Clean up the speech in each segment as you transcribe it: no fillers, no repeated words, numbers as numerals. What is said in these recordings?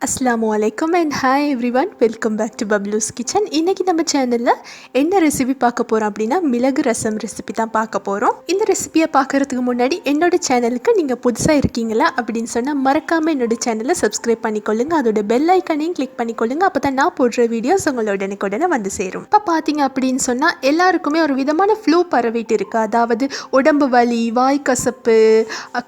Assalamu alaikum and hi everyone, welcome back to Bablu's Kitchen. இன்னைக்கு நம்ம சேனல்ல என்ன ரெசிபி பார்க்க போறோம் அப்படினா மிளகு ரசம் ரெசிபி தான் பார்க்க போறோம். இந்த ரெசிபியை பார்க்கிறதுக்கு முன்னாடி என்னோட சேனலுக்கு நீங்க புதுசா இருக்கீங்களா அப்படினு சொன்னா மறக்காம என்னோட சேனலை சப்ஸ்கிரைப் பண்ணிக்கொள்ளுங்க. அதோட பெல் ஐகானையும் கிளிக் பண்ணிக்கொள்ளுங்க. அப்பதான் நான் போடுற வீடியோஸ் உங்களோட உடனே வந்து சேரும். இப்ப பாத்தீங்க அப்படினு சொன்னா எல்லாருக்குமே ஒரு விதமான ஃப்ளூ பரவிட்டு இருக்கு. அதாவது உடம்பு வலி, வாய் கசப்பு,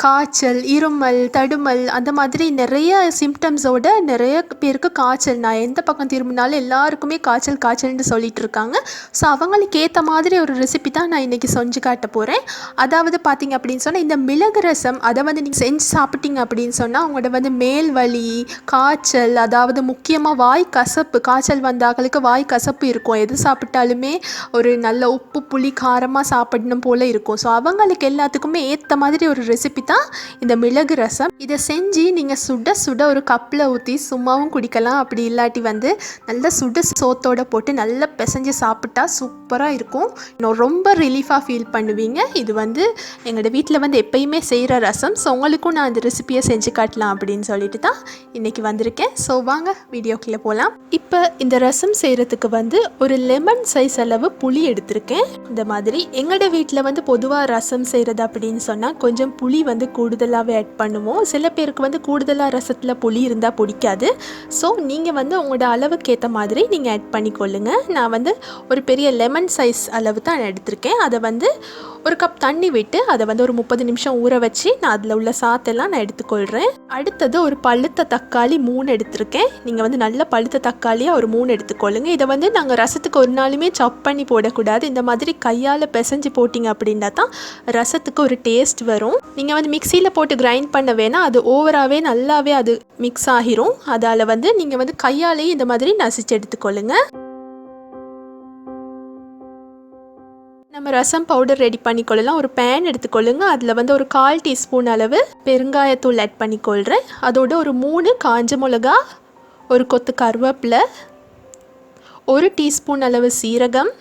காய்ச்சல், இருமல், தடுமல் அந்த மாதிரி நிறைய சிம்டம்ஸோட நிறைய பேருக்கு காய்ச்சல். நான் எந்த பக்கம் திரும்பினாலும் எல்லாருக்குமே காய்ச்சல்னு சொல்லிட்டு இருக்காங்க. ஸோ அவங்களுக்கு ஏற்ற மாதிரி ஒரு ரெசிபி தான் நான் இன்றைக்கி செஞ்சு காட்ட போகிறேன். அதாவது பார்த்தீங்க அப்படின்னு சொன்னால் இந்த மிளகு ரசம் அதை வந்து நீங்கள் செஞ்சு சாப்பிட்டீங்க அப்படின்னு சொன்னால் உங்களோட மேல் வலி, காய்ச்சல், அதாவது முக்கியமாக வாய் கசப்பு, காய்ச்சல் வந்தாங்களுக்கு வாய் கசப்பு இருக்கும். எது சாப்பிட்டாலுமே ஒரு நல்ல உப்பு புளி காரமாக சாப்பிடணும் போல் இருக்கும். ஸோ அவங்களுக்கு எல்லாத்துக்குமே ஏற்ற மாதிரி ஒரு ரெசிபி தான் இந்த மிளகு ரசம். இதை செஞ்சு நீங்கள் சுட ஒரு கப்பில் ஊற்றி சும்மாவும் குடிக்கலாம். அப்படி இல்லாட்டி வந்து நல்லா சுட சோத்தோட போட்டு நல்லா பிசைஞ்சு சாப்பிட்டா சூப்பராக இருக்கும். இன்னும் ரொம்ப ரிலீஃபாக ஃபீல் பண்ணுவீங்க. இது வந்து எங்களோட வீட்டில் வந்து எப்பயுமே செய்கிற ரசம். ஸோ உங்களுக்கும் நான் அந்த ரெசிபியை செஞ்சு காட்டலாம் அப்படின்னு சொல்லிட்டு தான் இன்றைக்கி வந்திருக்கேன். ஸோ வாங்க வீடியோக்குள்ளே போகலாம். இப்போ இந்த ரசம் செய்கிறதுக்கு வந்து ஒரு லெமன் சைஸ் அளவு புளி எடுத்திருக்கேன். இந்த மாதிரி எங்களோட வீட்டில் வந்து பொதுவாக ரசம் செய்கிறது அப்படின்னு சொன்னால் கொஞ்சம் புளி வந்து கூடுதலாகவே ஆட் பண்ணுவோம். சில பேருக்கு வந்து கூடுதலாக ரசத்தில் புளி இருந்தால் பிடிக்காது. ஸோ நீங்கள் வந்து உங்களோட அளவுக்கு ஏற்ற மாதிரி நீங்கள் ஆட் பண்ணிக்கொள்ளுங்க. நான் வந்து ஒரு பெரிய லெமன் சைஸ் அளவு தான் எடுத்திருக்கேன். அதை வந்து ஒரு கப் தண்ணி விட்டு அதை வந்து ஒரு 30 நிமிஷம் ஊற வச்சு நான் அதில் உள்ள சாத்தெல்லாம் நான் எடுத்துக்கொள்கிறேன். அடுத்தது ஒரு பழுத்த தக்காளி 3 எடுத்திருக்கேன். நீங்கள் வந்து நல்ல பழுத்த தக்காளியாக ஒரு 3 எடுத்துக்கொள்ளுங்க. இதை வந்து நாங்கள் ரசத்துக்கு ஒரு நாளுமே சாப் பண்ணி போடக்கூடாது. இந்த மாதிரி கையால் பிசைஞ்சு போட்டிங்க அப்படின்னா தான் ரசத்துக்கு ஒரு டேஸ்ட் வரும். நீங்கள் வந்து மிக்சியில் போட்டு கிரைண்ட் பண்ண வேணால் அது ஓவராகவே நல்லாவே அது மிக்ஸ் ஆகிரும். அதால் வந்து நீங்கள் வந்து கையாலேயே இந்த மாதிரி நசிச்சு எடுத்துக்கொள்ளுங்க. நம்ம ரசம் பவுடர் ரெடி பண்ணிக்கொள்ளலாம். ஒரு பேன் எடுத்துக்கொள்ளுங்க. அதில் வந்து ஒரு 1/4 டீஸ்பூன் அளவு பெருங்காயத்தூள் ஆட் பண்ணிக்கொள்கிறேன். அதோட ஒரு 3 காஞ்ச மிளகா, ஒரு கொத்து கருவேப்பிலை, 1 டீஸ்பூன் அளவு சீரகம்,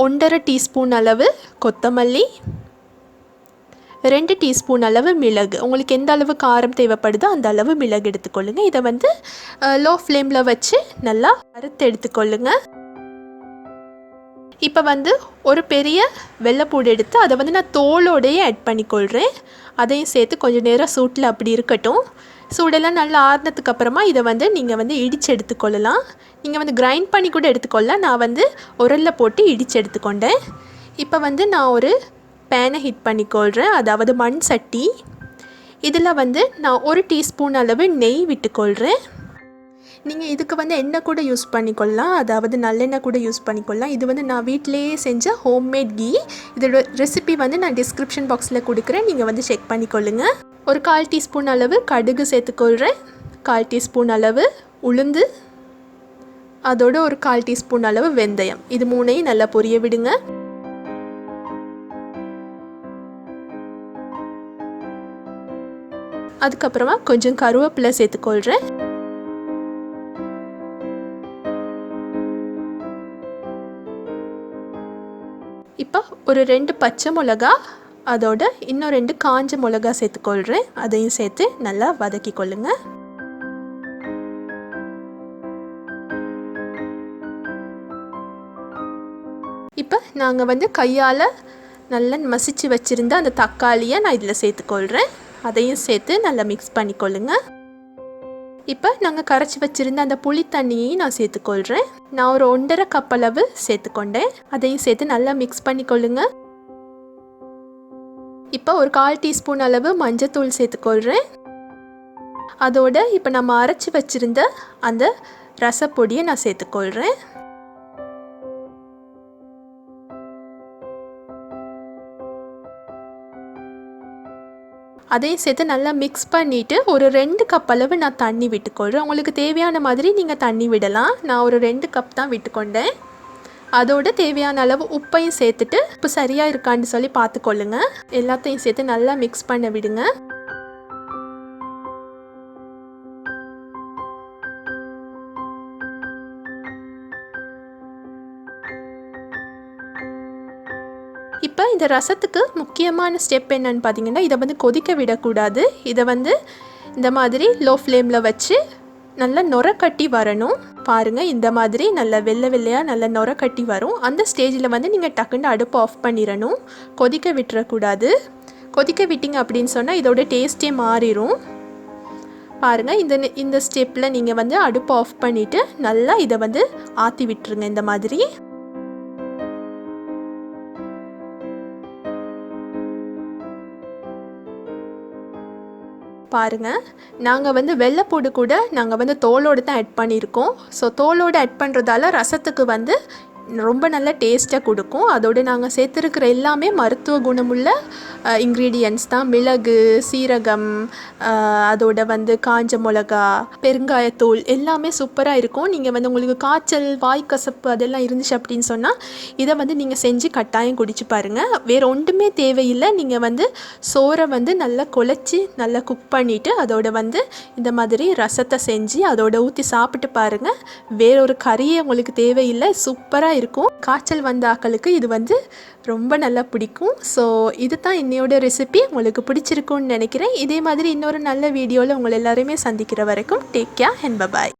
1/2 டீஸ்பூன் அளவு கொத்தமல்லி, 2 டீஸ்பூன் அளவு மிளகு. உங்களுக்கு எந்த அளவு காரம் தேவைப்படுதோ அந்த அளவு மிளகு எடுத்துக்கொள்ளுங்க. இதை வந்து லோ ஃப்ளேமில் வச்சு நல்லா வறுத்து எடுத்துக்கொள்ளுங்க. இப்போ வந்து ஒரு பெரிய வெள்ளைப்பூடு எடுத்து அதை வந்து நான் தோலோடையே ஆட் பண்ணிக்கொள்கிறேன். அதையும் சேர்த்து கொஞ்சம் நேரம் சூட்டில் அப்படி இருக்கட்டும். சூடெல்லாம் நல்லா ஆறுனதுக்கு அப்புறமா இதை வந்து நீங்கள் வந்து இடித்து எடுத்துக்கொள்ளலாம். நீங்கள் வந்து கிரைண்ட் பண்ணி கூட எடுத்துக்கொள்ளலாம். நான் வந்து உரலில் போட்டு இடித்து எடுத்துக்கொண்டேன். இப்போ வந்து நான் ஒரு பேனை ஹீட் பண்ணிக்கொள்கிறேன். அதாவது மண் சட்டி. இதில் வந்து நான் 1 டீஸ்பூன் அளவு நெய் விட்டுக்கொள்கிறேன். நீங்கள் இதுக்கு வந்து எண்ணெய் கூட யூஸ் பண்ணிக்கொள்ளலாம். அதாவது நல்லெண்ணெய் கூட யூஸ் பண்ணிக்கொள்ளலாம். இது வந்து நான் வீட்டிலேயே செஞ்ச ஹோம்மேட் கீ. இதோட ரெசிபி வந்து நான் டிஸ்கிரிப்ஷன் பாக்ஸில் கொடுக்குறேன். நீங்கள் வந்து செக் பண்ணிக்கொள்ளுங்க. ஒரு 1/4 டீஸ்பூன் அளவு கடுகு சேர்த்துக்கொள்கிறேன். 1/4 டீஸ்பூன் அளவு உளுந்து, அதோட ஒரு 1/4 டீஸ்பூன் அளவு வெந்தயம். இது 3ஐயும் நல்லா பொரிய விடுங்க. அதுக்கப்புறமா கொஞ்சம் கருவேப்பிலை சேர்த்துக்கொள்கிறேன். இப்போ ஒரு 2 பச்சை மிளகா, அதோட இன்னும் 2 காஞ்ச மிளகா சேர்த்துக்கொள்கிறேன். அதையும் சேர்த்து நல்லா வதக்கி கொள்ளுங்க. இப்போ நாங்கள் வந்து கையால் நல்லா மசிச்சு வச்சுருந்த அந்த தக்காளியை நான் இதில் சேர்த்துக்கொள்கிறேன். அதையும் சேர்த்து நல்லா மிக்ஸ் பண்ணிக்கொள்ளுங்க. இப்போ நாங்கள் கரைச்சி வச்சுருந்த அந்த புளி தண்ணியையும் நான் சேர்த்துக்கொள்கிறேன். நான் ஒரு 1.5 கப் அளவு சேர்த்துக்கொண்டேன். அதையும் சேர்த்து நல்லா மிக்ஸ் பண்ணிக்கொள்ளுங்க. இப்போ ஒரு 1/4 டீஸ்பூன் அளவு மஞ்சத்தூள் சேர்த்துக்கொள்கிறேன். அதோட இப்போ நம்ம அரைச்சி வச்சுருந்த அந்த ரசப்பொடியை நான் சேர்த்துக்கொள்கிறேன். அதையும் சேர்த்து நல்லா மிக்ஸ் பண்ணிவிட்டு ஒரு 2 கப் அளவு நான் தண்ணி விட்டுக்கொள்கிறேன். உங்களுக்கு தேவையான மாதிரி நீங்கள் தண்ணி விடலாம். நான் ஒரு 2 கப் தான் விட்டுக்கொண்டேன். அதோட தேவையான அளவு உப்பையும் சேர்த்துட்டு உப்பு சரியாக இருக்கான்னு சொல்லி பார்த்துக்கொள்ளுங்க. எல்லாத்தையும் சேர்த்து நல்லா மிக்ஸ் பண்ண விடுங்க. இப்போ இந்த ரசத்துக்கு முக்கியமான ஸ்டெப் என்னன்னு பார்த்தீங்கன்னா, இதை வந்து கொதிக்க விடக்கூடாது. இதை வந்து இந்த மாதிரி லோ ஃப்ளேமில் வச்சு நல்லா நுர கட்டி வரணும். பாருங்கள், இந்த மாதிரி நல்லா வெள்ளை வெள்ளையாக நல்லா நுர கட்டி வரும். அந்த ஸ்டேஜில் வந்து நீங்கள் டக்குன்னு அடுப்பு ஆஃப் பண்ணிடணும். கொதிக்க விட்டுறக்கூடாது. கொதிக்க விட்டிங்க அப்படின்னு சொன்னால் இதோட டேஸ்ட்டே மாறிடும். பாருங்கள், இந்த ஸ்டெப்பில் நீங்கள் வந்து அடுப்பு ஆஃப் பண்ணிவிட்டு நல்லா இதை வந்து ஆற்றி விட்டுருங்க. இந்த மாதிரி பாருங்கள், நாங்கள் வந்து வெள்ளைப்பூடு கூட நாங்கள் வந்து தோலோடு தான் ஆட் பண்ணியிருக்கோம். ஸோ தோலோடு ஆட் பண்ணுறதால ரசத்துக்கு வந்து ரொம்ப நல்ல டேஸ்ட்டாக கொடுக்கும். அதோடு நாங்கள் சேர்த்துருக்கிற எல்லாமே மருத்துவ குணமுள்ள இன்க்ரீடியன்ட்ஸ் தான். மிளகு, சீரகம், அதோட வந்து காஞ்ச மிளகா, பெருங்காயத்தூள் எல்லாமே சூப்பராக இருக்கும். நீங்கள் வந்து உங்களுக்கு காய்ச்சல், வாய்க்கசப்பு அதெல்லாம் இருந்துச்சு அப்படின்னு சொன்னால் இதை வந்து நீங்கள் செஞ்சு கட்டாயம் குடிச்சு பாருங்கள். வேறு ஒன்றுமே தேவையில்லை. நீங்கள் வந்து சோறை வந்து நல்லா குழச்சி நல்லா குக் பண்ணிவிட்டு அதோட வந்து இந்த மாதிரி ரசத்தை செஞ்சு அதோட ஊற்றி சாப்பிட்டு பாருங்கள். வேறொரு கறியே உங்களுக்கு தேவையில்லை. சூப்பராக இருக்கும். காய்ச்சல் வந்த ஆக்களுக்கு இது வந்து ரொம்ப நல்லா பிடிக்கும். ஸோ இது தான் இன்னையோட ரெசிபி. உங்களுக்கு பிடிச்சிருக்கும்னு நினைக்கிறேன். இதே மாதிரி இன்னொரு நல்ல வீடியோவில் உங்களை எல்லாருமே சந்திக்கிற வரைக்கும் டேக் கேர் அண்ட் பை.